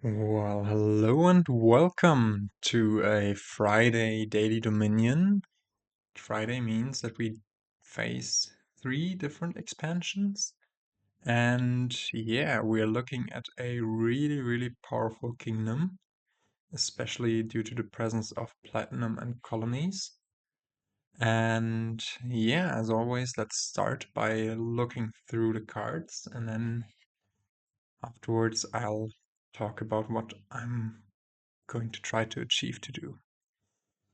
Well, hello and welcome to a Friday Daily Dominion. Friday means that we face three different expansions. And yeah, we are looking at a really powerful kingdom, especially due to the presence of platinum and colonies. And yeah, as always, let's start by looking through the cards, and then afterwards I'll talk about what I'm going to try to achieve to do.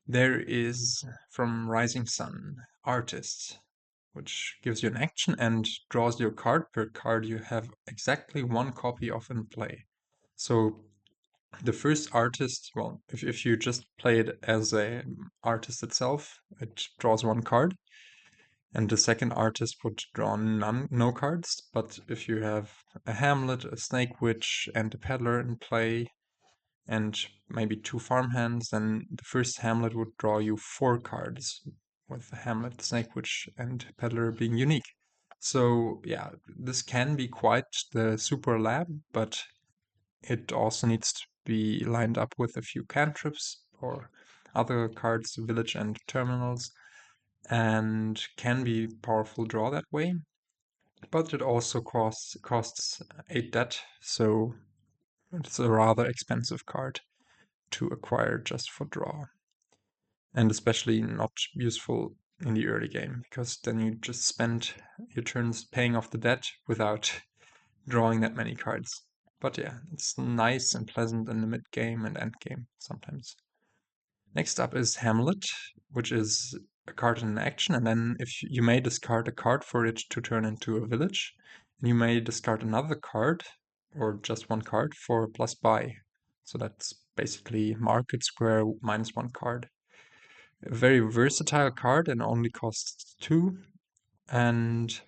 There is from Rising Sun, Artist, which gives you an action and draws your card. Per card you have exactly one copy of in play. So the first artist, well, if you just play it as a artist itself, it draws one card. And the second artist would draw no cards. But if you have a Hamlet, a Snake Witch, and a Peddler in play, and maybe two Farmhands, then the first Hamlet would draw you 4 cards, with the Hamlet, Snake Witch, and Peddler being unique. So yeah, this can be quite the super lab, but it also needs to be lined up with a few cantrips or other cards, village and terminals, and can be powerful draw that way. But it also costs 8 debt, so it's a rather expensive card to acquire just for draw, and especially not useful in the early game, because then you just spend your turns paying off the debt without drawing that many cards. But yeah, it's nice and pleasant in the mid game and end game sometimes. Next up is Hamlet, which is a card in action, and then if you may discard a card for it to turn into a village, and you may discard another card or just one card for plus buy. So that's basically market square -1 card. A very versatile card and only costs 2. And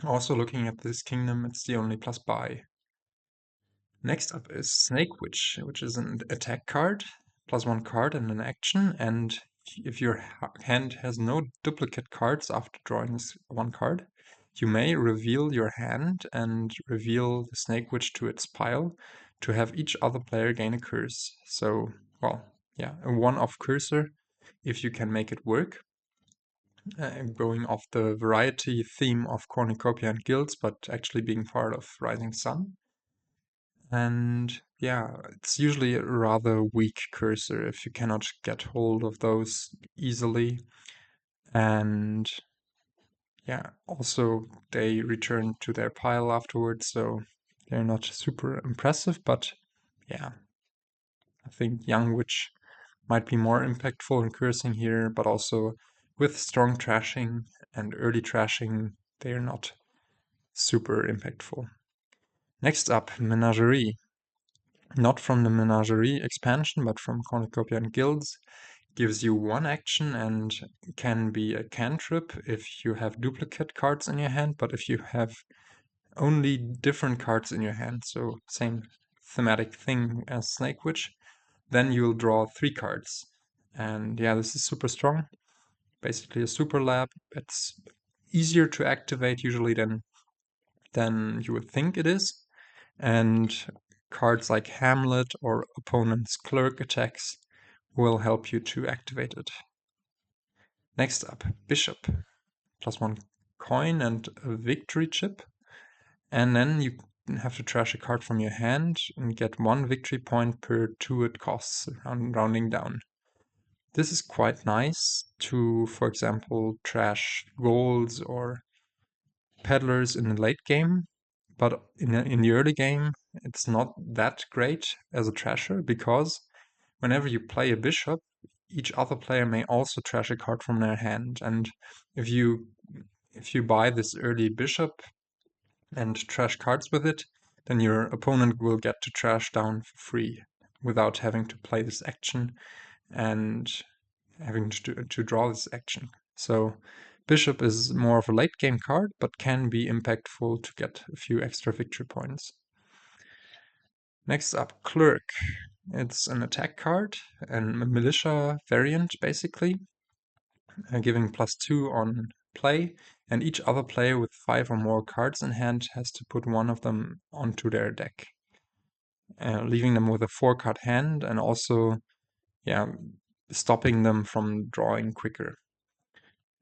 also looking at this kingdom, it's the only plus buy. Next up is Snake Witch, which is an attack card, +1 card and an action. And if your hand has no duplicate cards after drawing this one card, you may reveal your hand and reveal the Snake Witch to its pile to have each other player gain a curse. So, well, yeah, a one-off cursor if you can make it work. Going off the variety theme of cornucopia and guilds, but actually being part of Rising Sun. And yeah, it's usually a rather weak cursor if you cannot get hold of those easily. And yeah, also they return to their pile afterwards, so they're not super impressive, but yeah, I think Young Witch might be more impactful in cursing here, but also with strong trashing and early trashing, they're not super impactful. Next up, Menagerie. Not from the Menagerie expansion, but from Cornucopia and Guilds. Gives you one action and can be a cantrip if you have duplicate cards in your hand, but if you have only different cards in your hand, so same thematic thing as Snake Witch, then you'll draw 3 cards. And yeah, this is super strong. Basically a super lab. It's easier to activate usually than you would think it is. And cards like Hamlet or opponent's clerk attacks will help you to activate it. Next up, Bishop. +1 coin and a victory chip. And then you have to trash a card from your hand and get 1 victory point per 2 it costs, rounding down. This is quite nice to, for example, trash goals or peddlers in the late game, but in the early game, it's not that great as a trasher, because whenever you play a bishop, each other player may also trash a card from their hand. And if you buy this early bishop and trash cards with it, then your opponent will get to trash down for free without having to play this action and having to draw this action. So bishop is more of a late game card, but can be impactful to get a few extra victory points. Next up, Clerk. It's an attack card and a militia variant, basically, giving +2 on play, and each other player with 5 or more cards in hand has to put one of them onto their deck. leaving them with a 4-card hand, and also, yeah, stopping them from drawing quicker.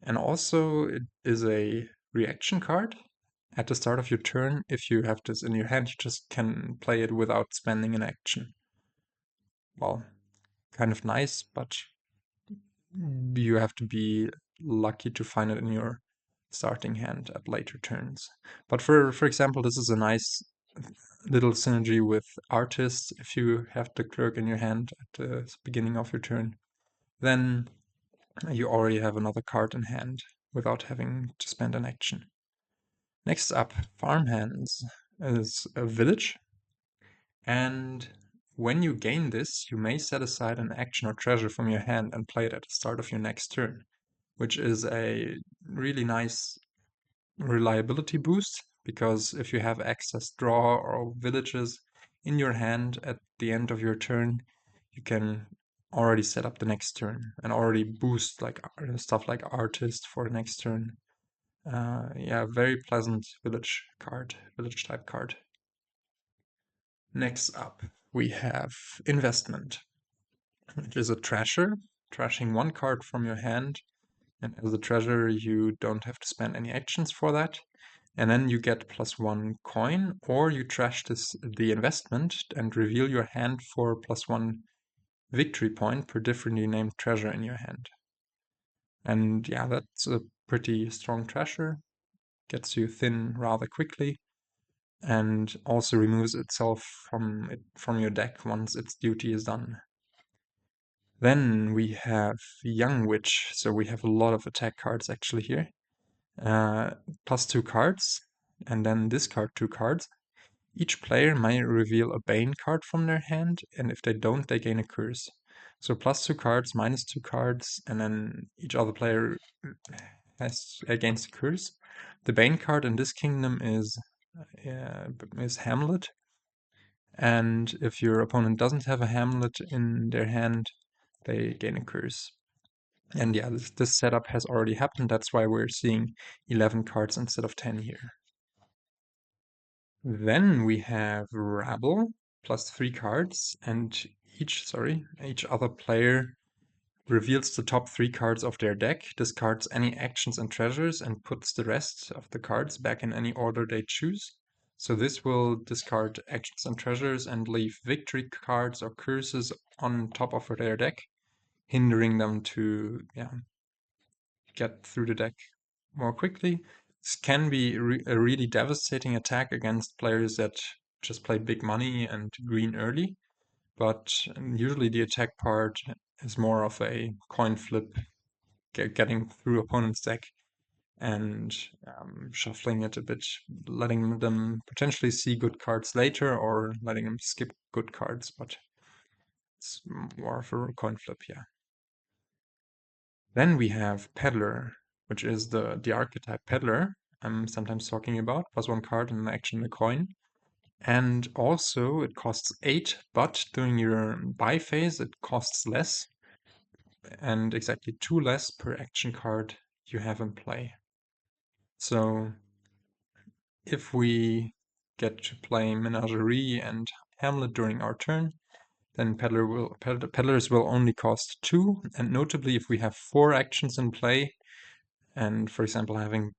And also, it is a reaction card. At the start of your turn, if you have this in your hand, you just can play it without spending an action. Well, kind of nice, but you have to be lucky to find it in your starting hand at later turns. But for example, this is a nice little synergy with artists. If you have the clerk in your hand at the beginning of your turn, then you already have another card in hand without having to spend an action. Next up, Farmhands is a village, and when you gain this, you may set aside an action or treasure from your hand and play it at the start of your next turn, which is a really nice reliability boost, because if you have excess draw or villages in your hand at the end of your turn, you can already set up the next turn and already boost like stuff like artist for the next turn. Yeah, very pleasant village type card. Next up, we have investment, which is a treasure, trashing 1 card from your hand, and as a treasure you don't have to spend any actions for that. And then you get +1 coin, or you trash the investment and reveal your hand for +1 victory point per differently named treasure in your hand. And yeah, that's a pretty strong treasure. Gets you thin rather quickly, and also removes itself from your deck once its duty is done. Then we have Young Witch, so we have a lot of attack cards actually here. +2 cards, and then discard 2 cards. Each player may reveal a Bane card from their hand, and if they don't, they gain a curse. So +2 cards, -2 cards, and then each other player gains a curse. The Bane card in this kingdom is Hamlet, and if your opponent doesn't have a Hamlet in their hand, they gain a curse. And yeah, this setup has already happened. That's why we're seeing 11 cards instead of 10 here. Then we have Rabble, +3 cards, and each other player reveals the top 3 cards of their deck, discards any actions and treasures, and puts the rest of the cards back in any order they choose. So this will discard actions and treasures and leave victory cards or curses on top of their deck, hindering them to get through the deck more quickly. This can be a really devastating attack against players that just play big money and green early, but usually the attack part is more of a coin flip, getting through opponent's deck and shuffling it a bit, letting them potentially see good cards later or letting them skip good cards, but it's more of a coin flip, yeah. Then we have Peddler, which is the archetype Peddler I'm sometimes talking about, +1 card and an action and a coin. And also it costs 8, but during your buy phase it costs less, and exactly 2 less per action card you have in play. So if we get to play Menagerie and Hamlet during our turn, then Peddlers will only cost 2, and notably if we have 4 actions in play, and for example having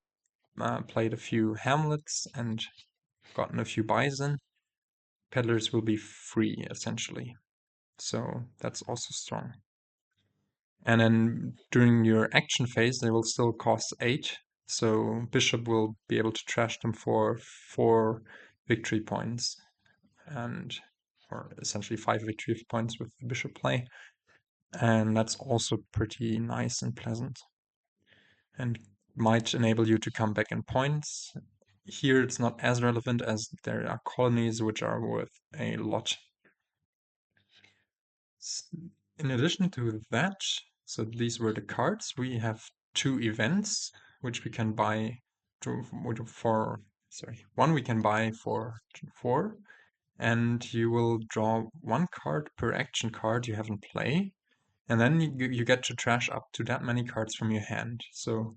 played a few Hamlets and gotten a few buys in, Peddlers will be free essentially. So that's also strong. And then during your action phase, they will still cost 8. So Bishop will be able to trash them for 4 victory points, or essentially 5 victory points with the Bishop play. And that's also pretty nice and pleasant, and might enable you to come back in points. Here it's not as relevant as there are colonies which are worth a lot. In addition to that, so these were the cards, we have 2 events which we can buy one we can buy for 4, and you will draw 1 card per action card you have in play, and then you get to trash up to that many cards from your hand. So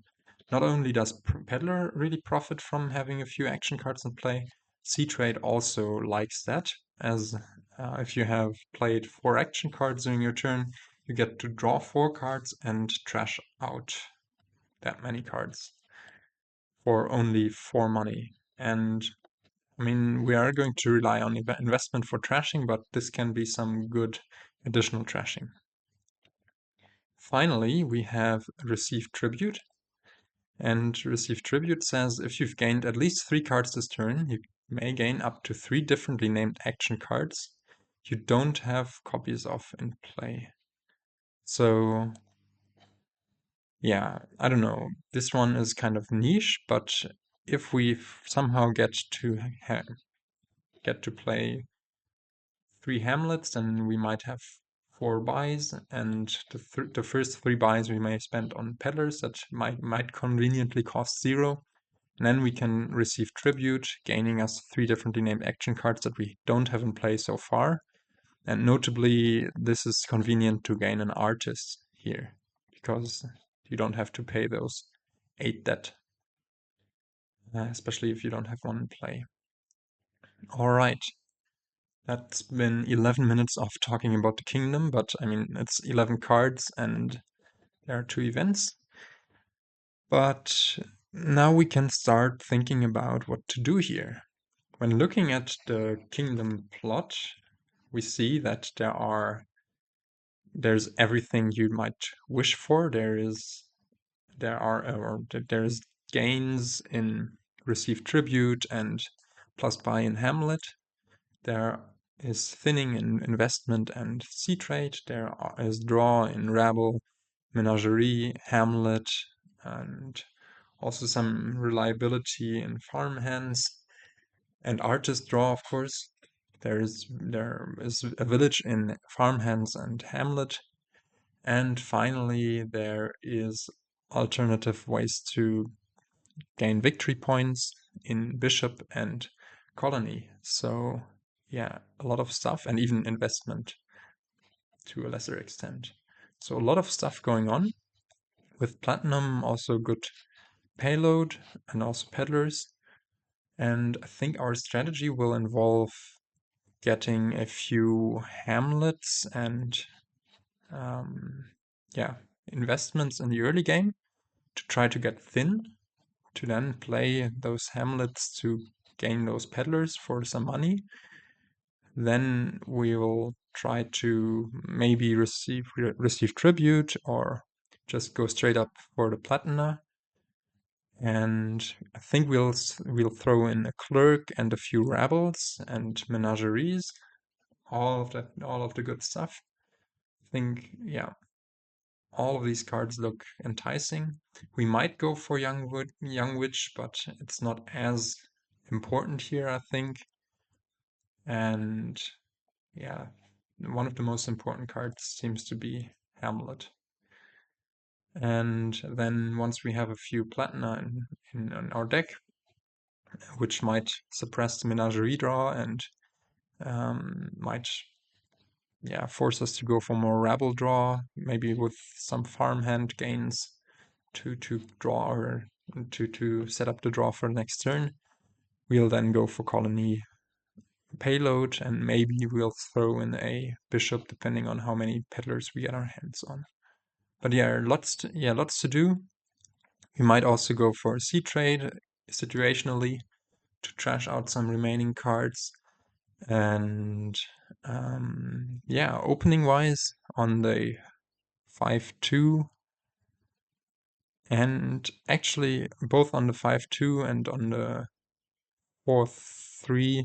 not only does Peddler really profit from having a few action cards in play, C-Trade also likes that, as If you have played 4 action cards during your turn, you get to draw 4 cards and trash out that many cards for only 4 money. And I mean, we are going to rely on investment for trashing, but this can be some good additional trashing. Finally, we have Receive Tribute. And Receive Tribute says if you've gained at least 3 cards this turn, you may gain up to 3 differently named action cards you don't have copies of in play. So, yeah, I don't know. This one is kind of niche, but if we somehow get to play 3 Hamlets, then we might have 4 buys, and the first 3 buys we may spend on peddlers that might conveniently cost 0. And then we can receive tribute, gaining us 3 differently named action cards that we don't have in play so far. And notably, this is convenient to gain an artist here, because you don't have to pay those 8 debt, especially if you don't have one in play. Alright, that's been 11 minutes of talking about the kingdom, but I mean, it's 11 cards and there are 2 events. But now we can start thinking about what to do here. When looking at the kingdom plot, we see that there's everything you might wish for. There's gains in receive tribute and plus buy in Hamlet. There is thinning in investment and sea trade. There is draw in Rabble, Menagerie, Hamlet, and also some reliability in Farmhands. And artist draw, of course. There is a village in Farmhands and Hamlet. And finally, there is alternative ways to gain victory points in Bishop and Colony. So yeah, a lot of stuff, and even investment to a lesser extent. So a lot of stuff going on. With Platinum, also good payload and also peddlers. And I think our strategy will involve getting a few Hamlets and investments in the early game to try to get thin, to then play those Hamlets to gain those peddlers for some money. Then we will try to maybe receive tribute or just go straight up for the Platina. And I think we'll throw in a clerk and a few rabbles and menageries, all of the good stuff. I think, yeah, all of these cards look enticing. We might go for young witch, but it's not as important here, I think. And yeah, one of the most important cards seems to be Hamlet. And then once we have a few Platina in our deck, which might suppress the Menagerie draw and might force us to go for more Rabble draw, maybe with some farmhand gains to draw or to set up the draw for the next turn. We'll then go for colony payload, and maybe we'll throw in a bishop depending on how many peddlers we get our hands on. But yeah, lots to do. We might also go for a sea trade situationally to trash out some remaining cards. And opening wise on the 5-2, and actually both on the 5-2 and on the 4-3,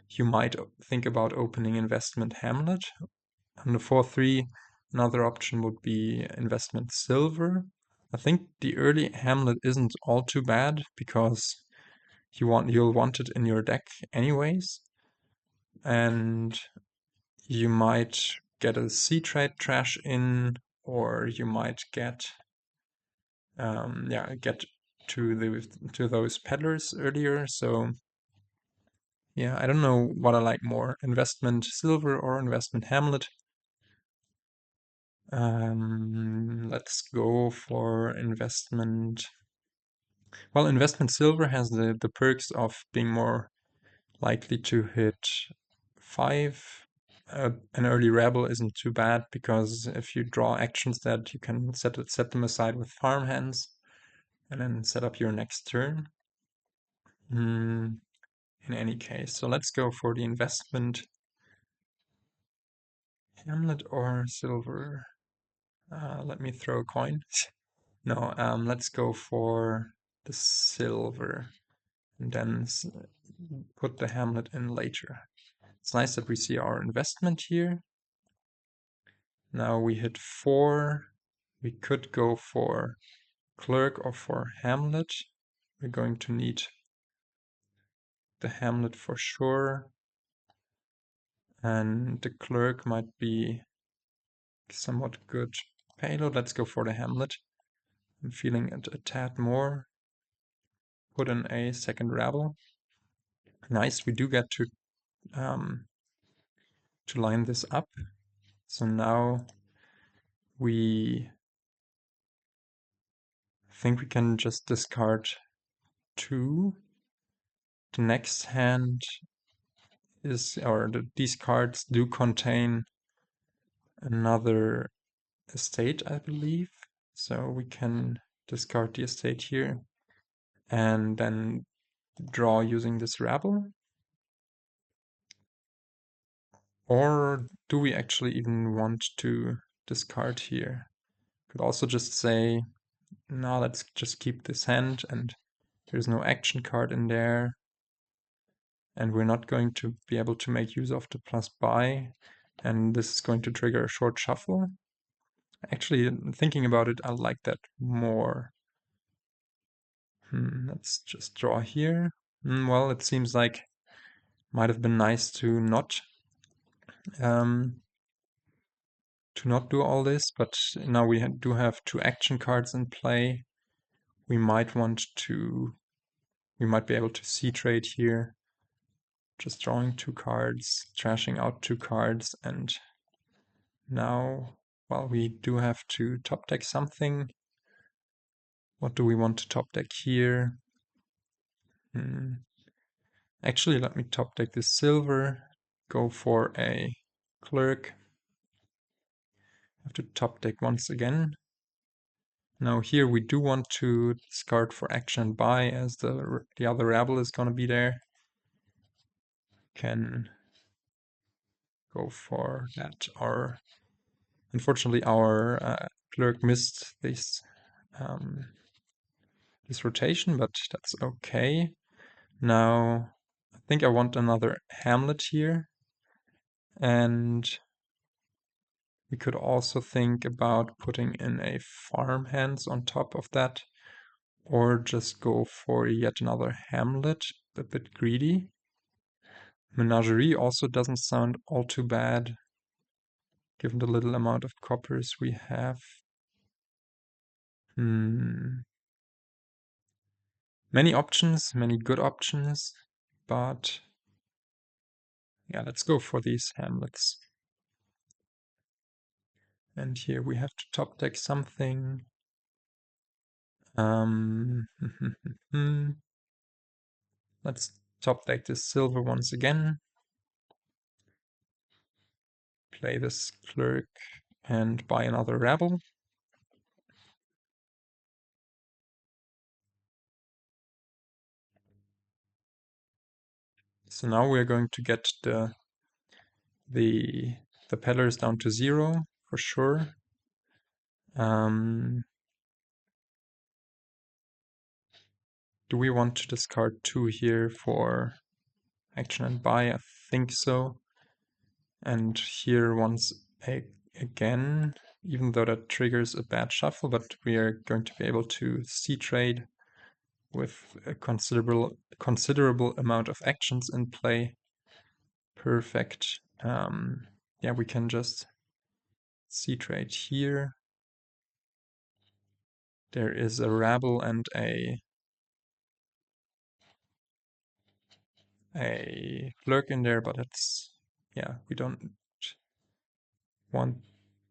you might think about opening investment Hamlet. On the 4-3, another option would be investment silver. I think the early Hamlet isn't all too bad because you'll want it in your deck anyways. And you might get a sea trade trash in, or you might get to those peddlers earlier. So yeah, I don't know what I like more, investment silver or investment Hamlet. Let's go for investment. Well, investment silver has the perks of being more likely to hit 5 an early rebel isn't too bad, because if you draw actions that you can set them aside with Farmhands and then set up your next turn. In any case, so let's go for the investment. Hamlet or silver? Let me throw a coin. No, let's go for the silver and then put the Hamlet in later. It's nice that we see our investment here. Now we hit 4. We could go for clerk or for Hamlet. We're going to need the Hamlet for sure. And the clerk might be somewhat good payload. Let's go for the Hamlet. I'm feeling it a tad more. Put in a second rebel. Nice, we do get to line this up. So now we think we can just discard 2. The next hand is, or these cards do contain another estate, I believe. So we can discard the estate here and then draw using this rebel. Or do we actually even want to discard here? Could also just say, no, let's just keep this hand, and there's no action card in there. And we're not going to be able to make use of the plus buy, and this is going to trigger a short shuffle. Actually, thinking about it, I like that more. Let's just draw here. Well, it seems like might have been nice to not do all this, but now we do have 2 action cards in play. We might be able to C-trade here. Just drawing 2 cards, trashing out 2 cards, and now, well, we do have to top deck something. What do we want to top deck here? Actually, let me top deck this silver, go for a clerk. Have to top deck once again. Now here we do want to discard for action and buy, as the other rebel is going to be there. Can go for that. Unfortunately, our clerk missed this rotation, but that's okay. Now I think I want another Hamlet here, and we could also think about putting in a Farmhands on top of that, or just go for yet another Hamlet, a bit greedy. Menagerie also doesn't sound all too bad, given the little amount of coppers we have. Many options, many good options, but yeah, let's go for these Hamlets. And here we have to top deck something. Let's top deck this silver once again. Play this clerk and buy another rebel. So now we're going to get the peddlers down to 0 for sure. Do we want to discard 2 here for action and buy? I think so. And here once again, even though that triggers a bad shuffle, but we are going to be able to C-trade with a considerable amount of actions in play. Perfect. Yeah, we can just C-trade here. There is a rabble and a clerk in there, but it's, yeah, we don't want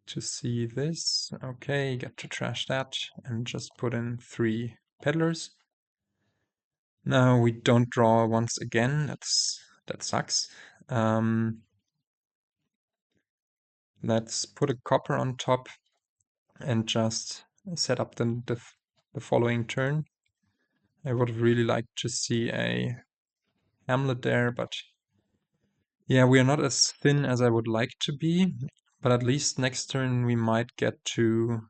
to see this. Okay, get to trash that and just put in 3 peddlers. Now we don't draw once again. That sucks. Let's put a copper on top and just set up the following turn. I would really like to see a Hamlet there, but yeah, we are not as thin as I would like to be. But at least next turn we might get to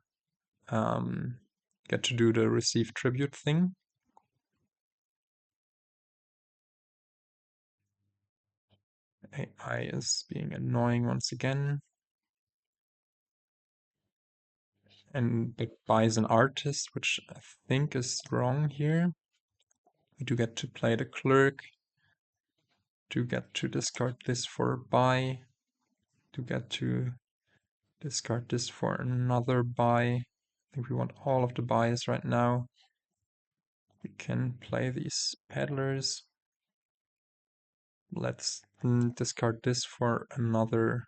do the receive tribute thing. AI is being annoying once again. And it buys an artist, which I think is wrong here. We do get to play the clerk. Do get to discard this for a buy. Do get to discard this for another buy. I think we want all of the buys right now. We can play these peddlers. Let's discard this for another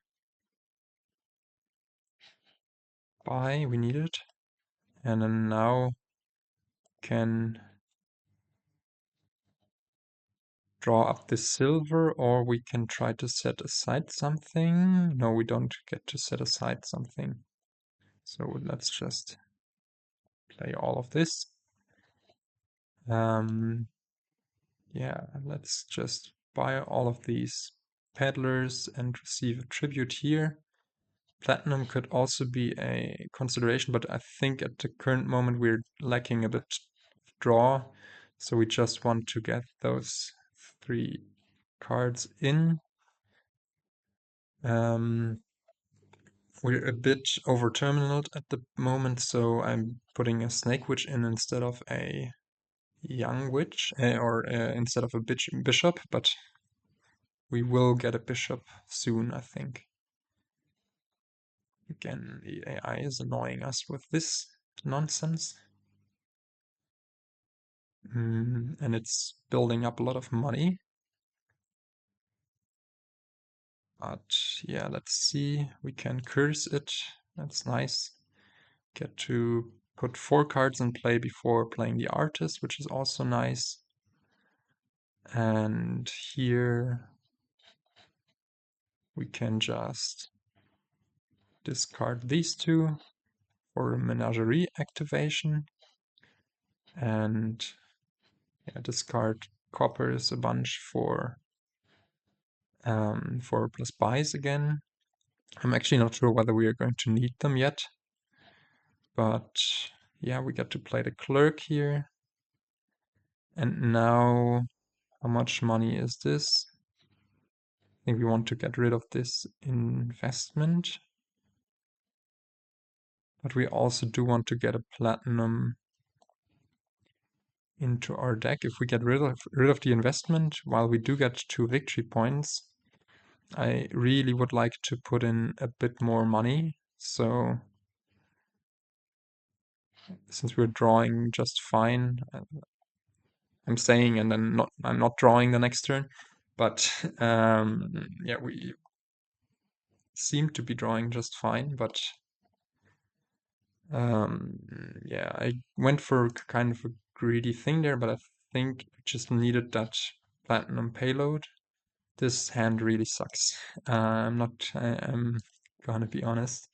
buy. We need it. And then now can draw up the silver, or we can try to set aside something. No, we don't get to set aside something. So let's just play all of this. Yeah, let's just buy all of these peddlers and receive a tribute here. Platinum could also be a consideration, but I think at the current moment we're lacking a bit of draw. So we just want to get those 3 cards in. We're a bit over terminaled at the moment, so I'm putting a snake witch in instead of a young witch, or instead of a bishop, but we will get a bishop soon, I think. Again, the AI is annoying us with this nonsense. And it's building up a lot of money. But yeah, let's see. We can curse it. That's nice. Get to put 4 cards in play before playing the artist, which is also nice. And here we can just discard these 2 for a Menagerie activation. And yeah, discard coppers a bunch for plus buys again. I'm actually not sure whether we are going to need them yet. But yeah, we get to play the clerk here. And now, how much money is this? I think we want to get rid of this investment. But we also do want to get a platinum into our deck. If we get rid of the investment, while we do get 2 victory points, I really would like to put in a bit more money. So since we're drawing just fine, I'm saying, and then I'm not drawing the next turn. But yeah, we seem to be drawing just fine. But yeah, I went for kind of a greedy thing there, but I think I just needed that platinum payload. This hand really sucks. I'm gonna be honest.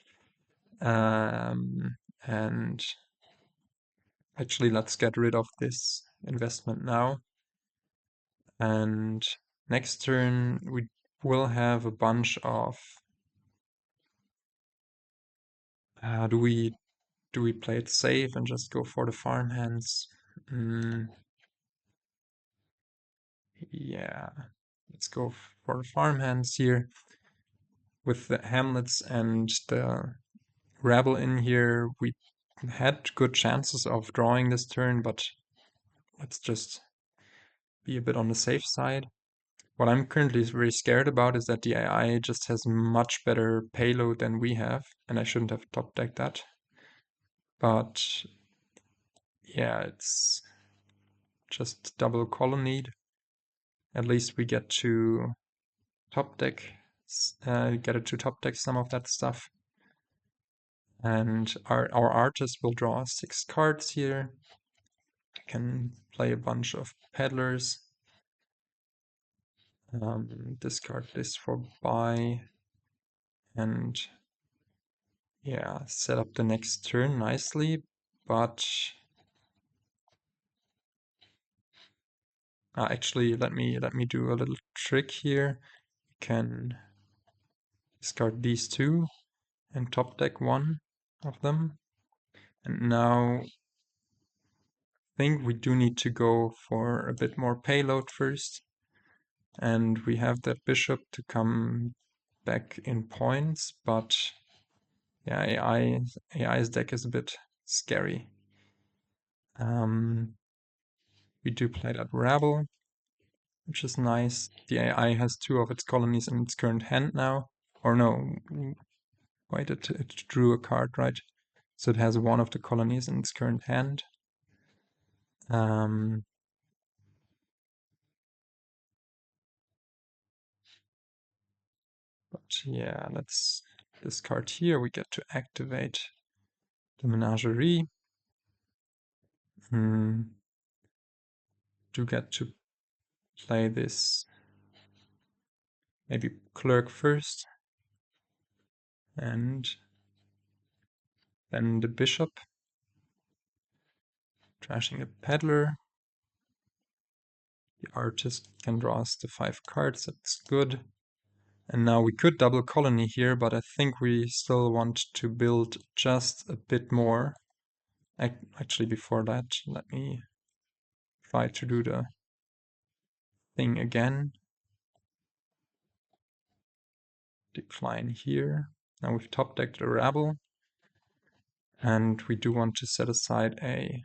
And actually, let's get rid of this investment now. And next turn, we will have a bunch of... do we play it safe and just go for the farmhands? Yeah, let's go for the farmhands here. With the Hamlets and the Rabble in here, we had good chances of drawing this turn, but let's just be a bit on the safe side. What I'm currently very scared about is that the AI just has much better payload than we have, and I shouldn't have top decked that. But yeah, it's just double colonnade. At least we get to top deck, get it to top deck some of that stuff. And our artist will draw 6 cards here. I can play a bunch of peddlers. Discard this for buy. And yeah, set up the next turn nicely, but actually let me do a little trick here. You can discard these two and top deck one of them. And now I think we do need to go for a bit more payload first. And we have that bishop to come back in points, but yeah, AI's deck is a bit scary. We do play that rabble, which is nice. The AI has two of its colonies in its current hand now. Or no, wait, it drew a card, right? So it has one of the colonies in its current hand. But yeah, let's discard here. We get to activate the Menagerie. Do get to play this maybe clerk first, and then the bishop, trashing a peddler. The artist can draw us the 5 cards, that's good. And now we could double colony here, but I think we still want to build just a bit more. Actually, before that, let me try to do the thing again. Decline here. Now we've top decked a rabble, and we do want to set aside a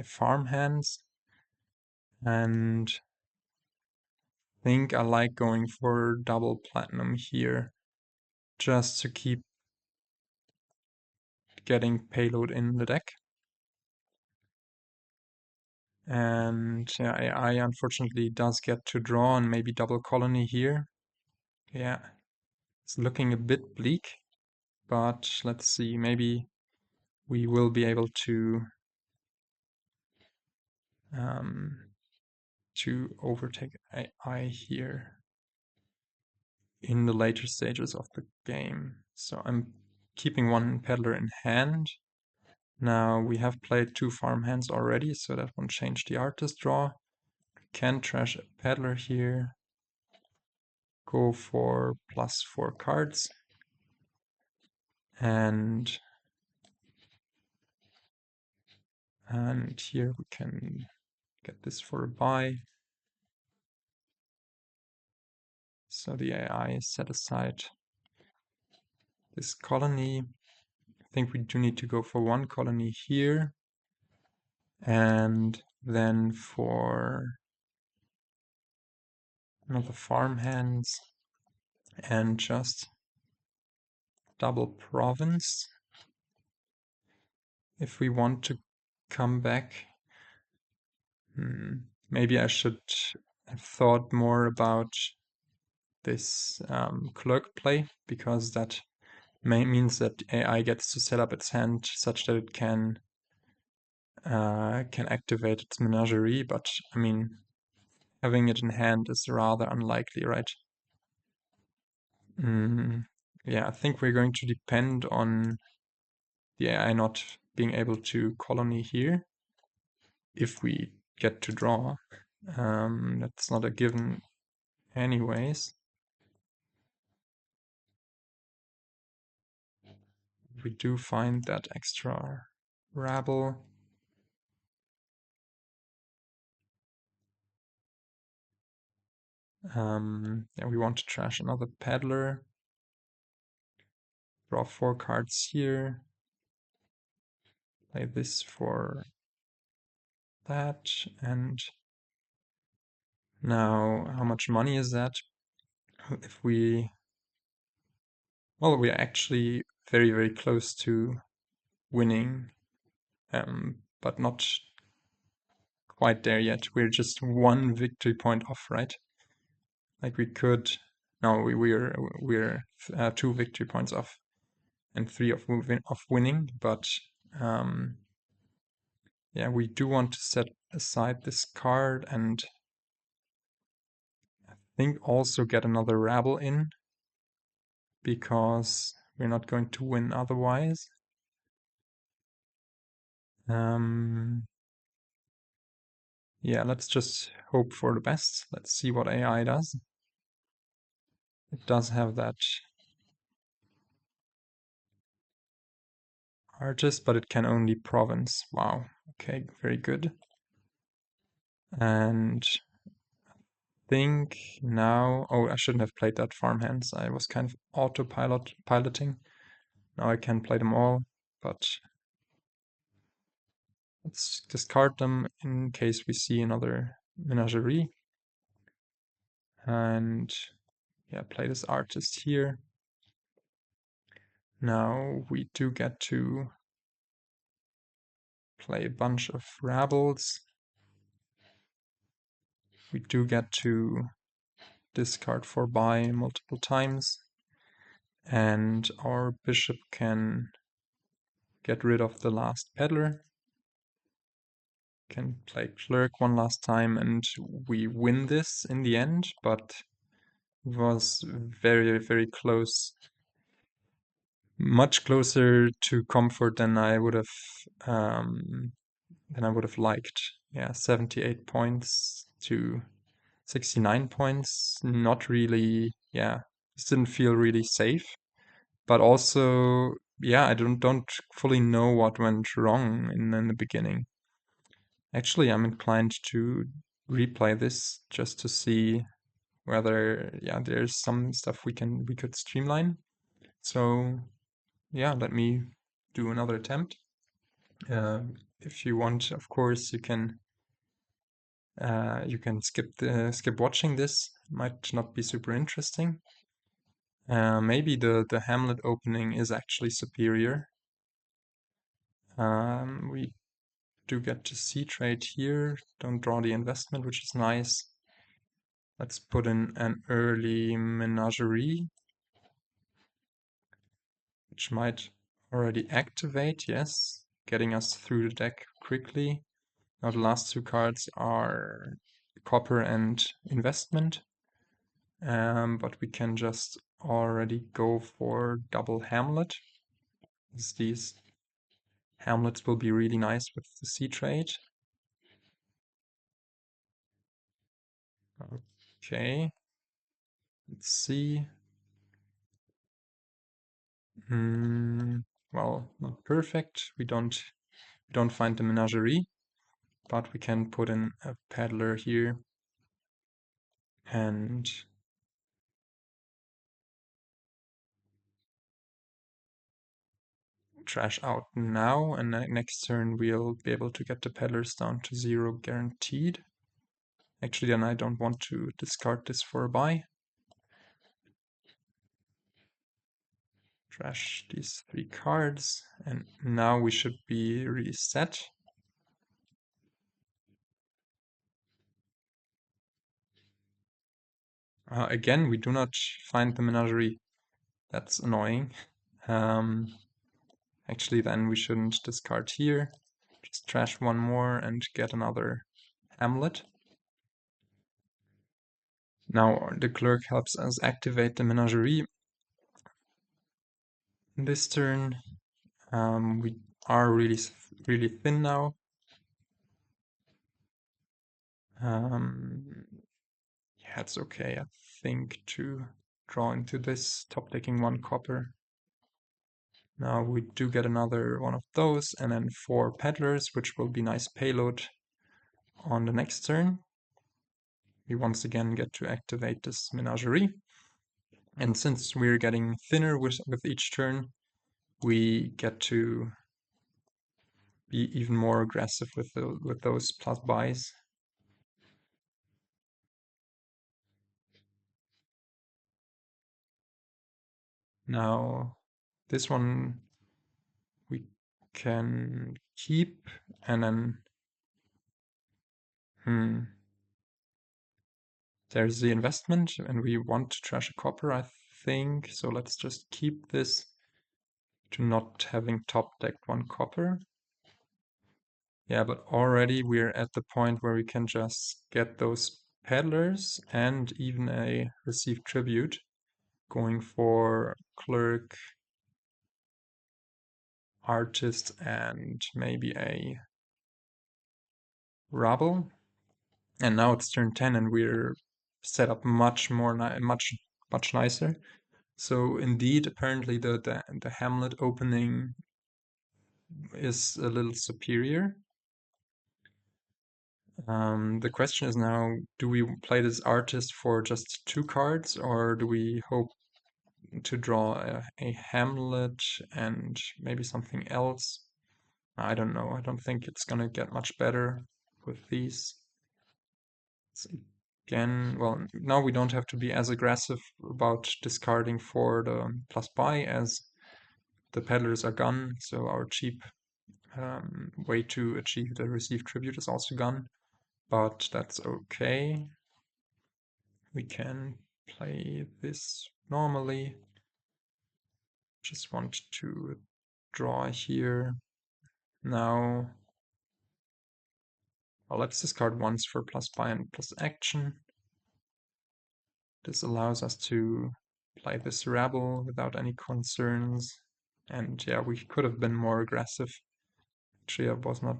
farmhands, and think I like going for double platinum here, just to keep getting payload in the deck. And yeah, AI unfortunately does get to draw and maybe double colony here. Yeah, it's looking a bit bleak, but let's see, maybe we will be able to overtake AI here in the later stages of the game. So I'm keeping one peddler in hand. Now we have played 2 farmhands already, so that won't change the artist draw. We can trash a peddler here. Go for +4 cards. And here we can get this for a buy. So the AI set aside this colony. I think we do need to go for 1 colony here. And then for another farmhands and just double province. If we want to come back, maybe I should have thought more about this clerk play, because that means that AI gets to set up its hand such that it can activate its menagerie, but I mean, having it in hand is rather unlikely, right? Yeah, I think we're going to depend on the AI not being able to colony here if we get to draw. That's not a given anyways. We do find that extra rabble. Yeah, we want to trash another peddler. Draw 4 cards here. Play this for that. And now, how much money is that? If we... Well, we are actually very, very close to winning, but not quite there yet. We're just 1 victory point off, right? Like we could... No, we're 2 victory points off and 3 of winning, but yeah, we do want to set aside this card and I think also get another rabble in, because We're not going to win otherwise. Yeah, let's just hope for the best. Let's see what AI does. It does have that artist, but it can only province. Wow. Okay, very good. And think now, oh, I shouldn't have played that Farmhands. I was kind of piloting. Now I can play them all, but let's discard them in case we see another Menagerie. And yeah, play this artist here. Now we do get to play a bunch of rabbles. We do get to discard for buy multiple times. And our bishop can get rid of the last peddler. Can play clerk one last time, and we win this in the end, but it was very, very close. Much closer to comfort than I would have liked. Yeah, 78 points to 69 points. Not really, yeah, just didn't feel really safe. But also, yeah, I don't fully know what went wrong in the beginning. Actually, I'm inclined to replay this just to see whether, yeah, there's some stuff we could streamline. So yeah, let me do another attempt. If you want, of course, you can skip watching this. Might not be super interesting. Maybe the Hamlet opening is actually superior. We do get to see trade here. Don't draw the investment, which is nice. Let's put in an early Menagerie, which might already activate, yes, getting us through the deck quickly. Now the last two cards are copper and investment, but we can just already go for double Hamlet. These Hamlets will be really nice with the sea trade. Okay, let's see. Well, not perfect. We don't find the Menagerie, but we can put in a peddler here and trash out now, and next turn we'll be able to get the peddlers down to 0 guaranteed. Actually, then I don't want to discard this for a buy. Trash these 3 cards, and now we should be reset. Again, we do not find the Menagerie. That's annoying. Actually, then we shouldn't discard here. Just trash one more and get another Hamlet. Now the clerk helps us activate the Menagerie. This turn, we are really thin now. Yeah, it's okay, I think, to draw into this, top decking 1 copper. Now we do get another one of those, and then 4 peddlers, which will be nice payload on the next turn. We once again get to activate this Menagerie. And since we're getting thinner with each turn, we get to be even more aggressive with those plus buys. Now, this one we can keep, and then there's the investment, and we want to trash a copper, I think. So let's just keep this to not having top decked 1 copper. Yeah, but already we're at the point where we can just get those peddlers and even a received tribute, going for clerk artist and maybe a rabble. And now it's turn 10 and we're set up much nicer. So indeed, apparently the Hamlet opening is a little superior. The question is now, do we play this artist for just 2 cards, or do we hope to draw a Hamlet and maybe something else? I don't know. I don't think it's gonna get much better with these. Again, well, now we don't have to be as aggressive about discarding for the plus buy as the peddlers are gone, so our cheap way to achieve the received tribute is also gone, but that's okay. We can play this normally. Just want to draw here. Now, well, let's discard once for plus buy and plus action. This allows us to play this rabble without any concerns. And yeah, we could have been more aggressive. Actually, it was not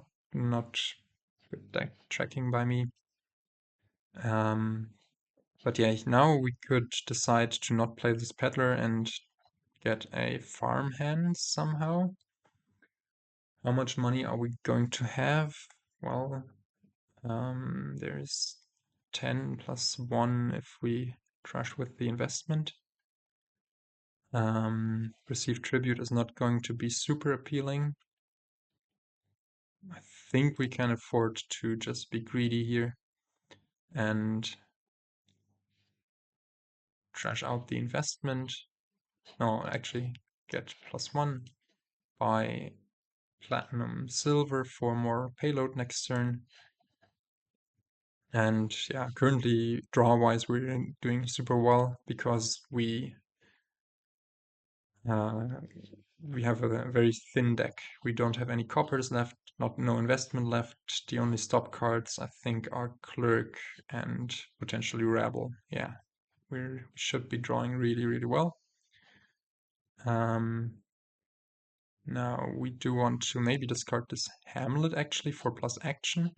good deck tracking by me. But yeah, now we could decide to not play this peddler and get a farmhand somehow. How much money are we going to have? Well, there's 10 plus 1 if we trash with the investment. Received tribute is not going to be super appealing. I think we can afford to just be greedy here and trash out the investment. No, actually get plus 1 by platinum silver for more payload next turn. And yeah, currently draw-wise we're doing super well because we have a very thin deck. We don't have any coppers left, no investment left. The only stop cards I think are Clerk and potentially Rabble. Yeah, we should be drawing really, really well. Now we do want to maybe discard this Hamlet actually for plus action,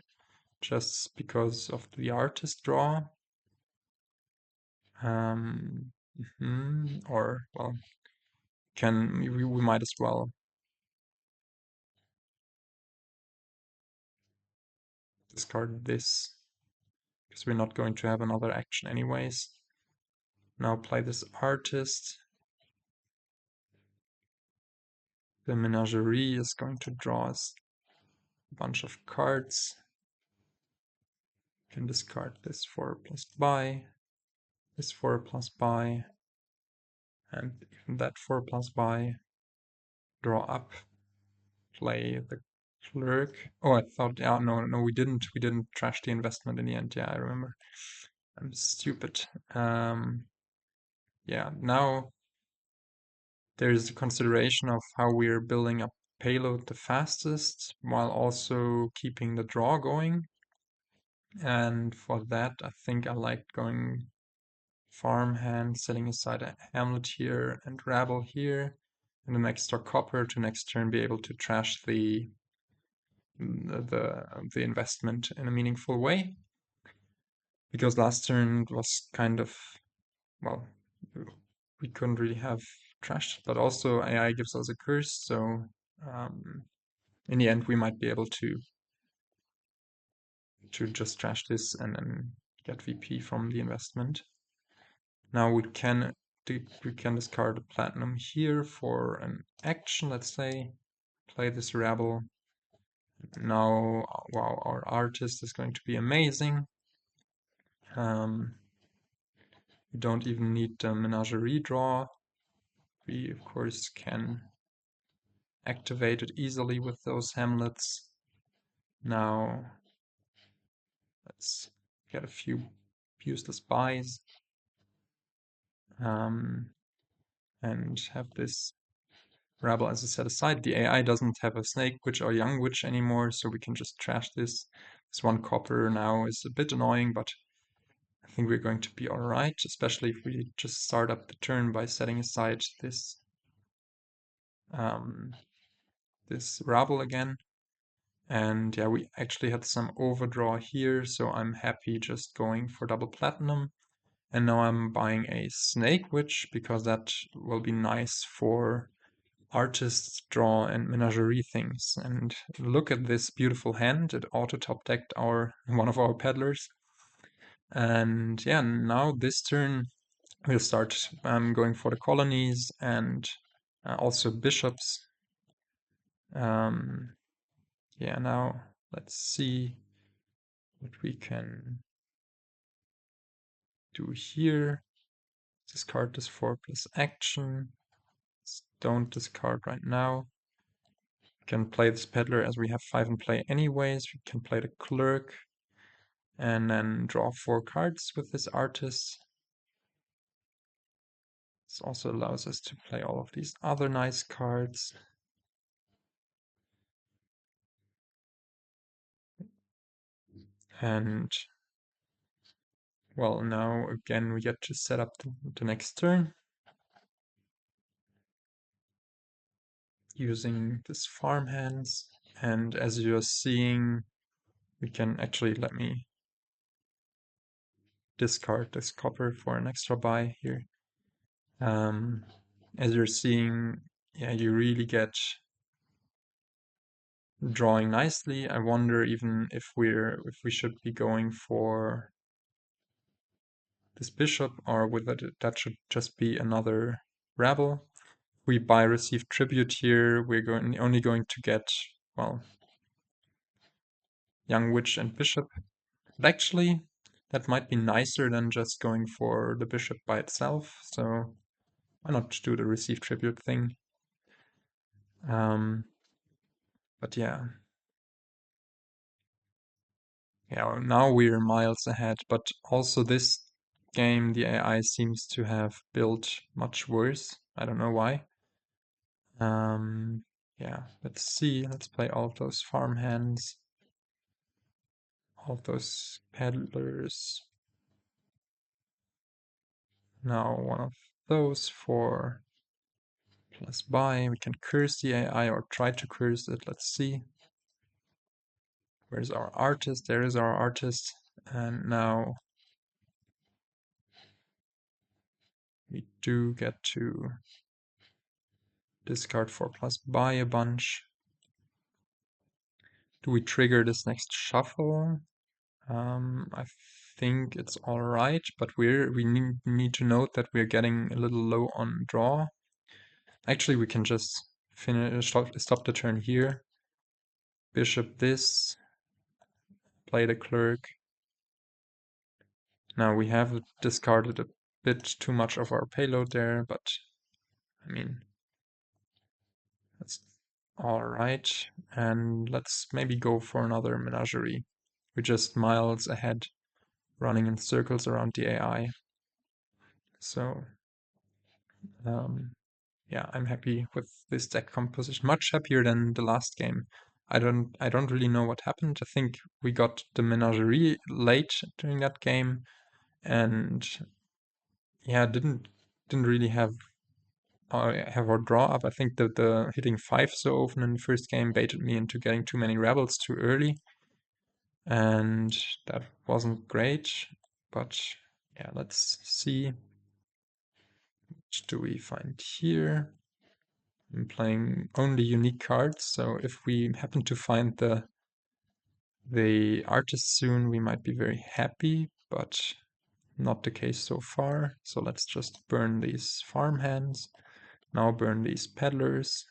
just because of the artist draw. Or well, we might as well discard this because we're not going to have another action anyways. Now play this artist. The Menagerie is going to draw us a bunch of cards. Can discard this for a plus buy, this for a plus buy, and even that for a plus buy. Draw up, play the Clerk. Oh, I thought, yeah, no, we didn't trash the investment in the end. Yeah, I remember. I'm stupid. Yeah, now there's a consideration of how we're building up payload the fastest while also keeping the draw going. And for that, I think I like going farmhand, setting aside a Hamlet here and rabble here, and an extra copper to next turn be able to trash the investment in a meaningful way. Because last turn was kind of, well, we couldn't really have trashed, but also AI gives us a curse, so in the end we might be able to just trash this and then get VP from the investment. Now we can discard a platinum here for an action, let's say, play this rabble. Now, wow, our artist is going to be amazing. We don't even need the Menagerie draw. We, of course, can activate it easily with those Hamlets. Now, let's get a few useless buys. And have this rabble as a set aside. The AI doesn't have a snake witch or young witch anymore, so we can just trash this. This 1 copper now is a bit annoying, but I think we're going to be alright, especially if we just start up the turn by setting aside this this rabble again. And yeah, we actually had some overdraw here, so I'm happy just going for double platinum. And now I'm buying a snake witch because that will be nice for artists draw and menagerie things. And look at this beautiful hand. It auto top decked one of our peddlers. And yeah, now this turn we'll start going for the colonies and also bishops. Yeah, now let's see what we can do here. Discard this 4 plus action. Don't discard right now. We can play this peddler as we have 5 in play anyways. We can play the clerk and then draw 4 cards with this artist. This also allows us to play all of these other nice cards. And well, now again we get to set up the next turn using this Farmhands. And as you're seeing, we can actually, let me discard this copper for an extra buy here. As you're seeing, yeah, you really get drawing nicely. I wonder even if we should be going for this bishop or whether that should just be another rabble. If we buy receive tribute here, we're only going to get, well, young witch and bishop. But actually, that might be nicer than just going for the bishop by itself. So why not do the receive tribute thing? But yeah, now we're miles ahead. But also this game, the AI seems to have built much worse. I don't know why. Yeah, let's see. Let's play all of those farmhands, all of those peddlers. Now one of those for plus buy. We can curse the AI or try to curse it. Let's see. Where's our artist? There is our artist. And now we do get to discard 4 plus buy a bunch. Do we trigger this next shuffle? I think it's all right, but we need to note that we're getting a little low on draw. Actually, we can just finish stop the turn here. Bishop this, play the clerk. Now we have discarded a bit too much of our payload there, but I mean, that's all right. And let's maybe go for another menagerie. We're just miles ahead, running in circles around the AI. So, yeah, I'm happy with this deck composition. Much happier than the last game. I don't really know what happened. I think we got the Menagerie late during that game, and yeah, didn't really have our draw up. I think that the hitting 5 so often in the first game baited me into getting too many rebels too early, and that wasn't great. But yeah, let's see. What do we find here? I'm playing only unique cards, so if we happen to find the artist soon, we might be very happy, but not the case so far. So let's just burn these farmhands. Now burn these peddlers.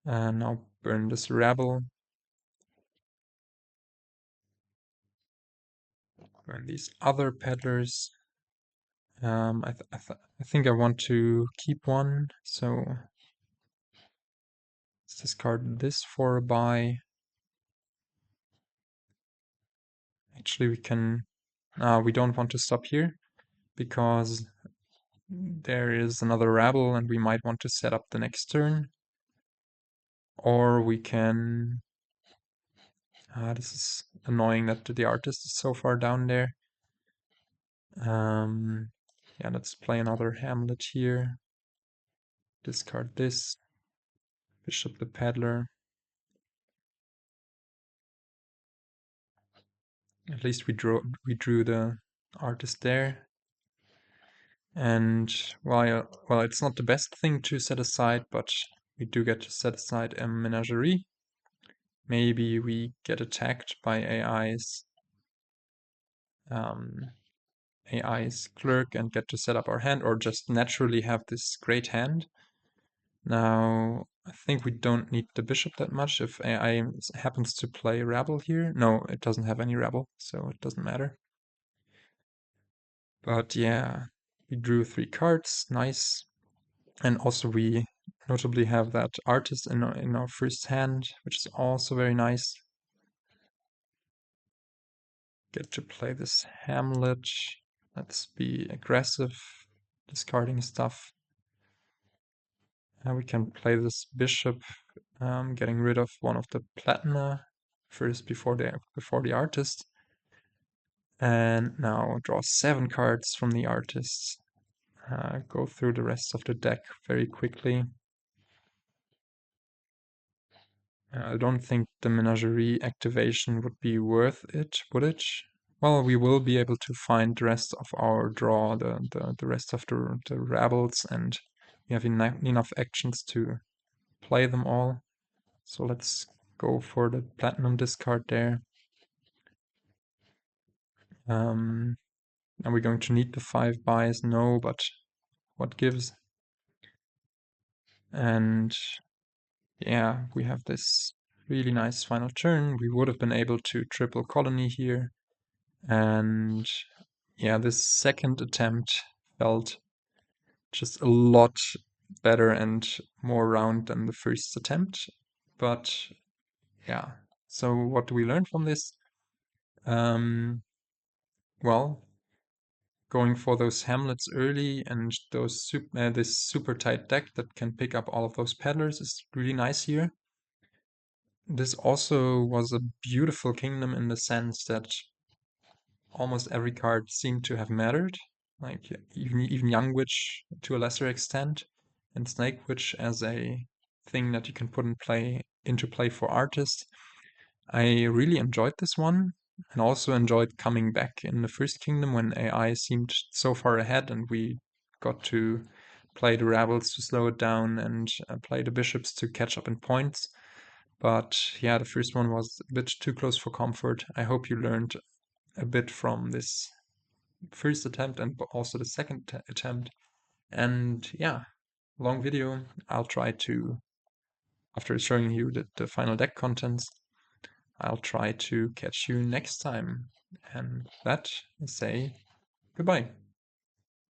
And now burn this rabble. Burn these other peddlers. I think I want to keep one, so let's discard this for a buy. Actually, we don't want to stop here because there is another rabble and we might want to set up the next turn. Or we can... this is annoying that the artist is so far down there. Yeah, let's play another Hamlet here. Discard this. Bishop the peddler. At least we drew the artist there. And well, it's not the best thing to set aside, but we do get to set aside a Menagerie. Maybe we get attacked by AI's clerk and get to set up our hand, or just naturally have this great hand. Now, I think we don't need the bishop that much if AI happens to play rabble here. No, it doesn't have any rabble, so it doesn't matter. But yeah, we drew 3 cards, nice. And also we notably have that artist in our first hand, which is also very nice. Get to play this Hamlet. Let's be aggressive, discarding stuff. And we can play this bishop, getting rid of one of the Platina first before the artist. And now draw 7 cards from the artist. Go through the rest of the deck very quickly. I don't think the Menagerie activation would be worth it, would it? Well, we will be able to find the rest of our draw, the rest of the rabbles, and we have enough actions to play them all. So let's go for the platinum discard there. Are we going to need the 5 buys? No, but what gives? And yeah, we have this really nice final turn. We would have been able to triple colony here. And yeah, this second attempt felt just a lot better and more round than the first attempt. But yeah, so what do we learn from this? Well, going for those Hamlets early and those this super tight deck that can pick up all of those peddlers is really nice here. This also was a beautiful kingdom in the sense that almost every card seemed to have mattered, like even Young Witch to a lesser extent, and Snake Witch as a thing that you can put into play for artists. I really enjoyed this one, and also enjoyed coming back in the first kingdom when AI seemed so far ahead and we got to play the rebels to slow it down and play the bishops to catch up in points. But yeah, the first one was a bit too close for comfort. I hope you learned a bit from this first attempt and also the second attempt. And yeah, long video. I'll try to, after showing you the final deck contents, I'll try to catch you next time. And that, say goodbye.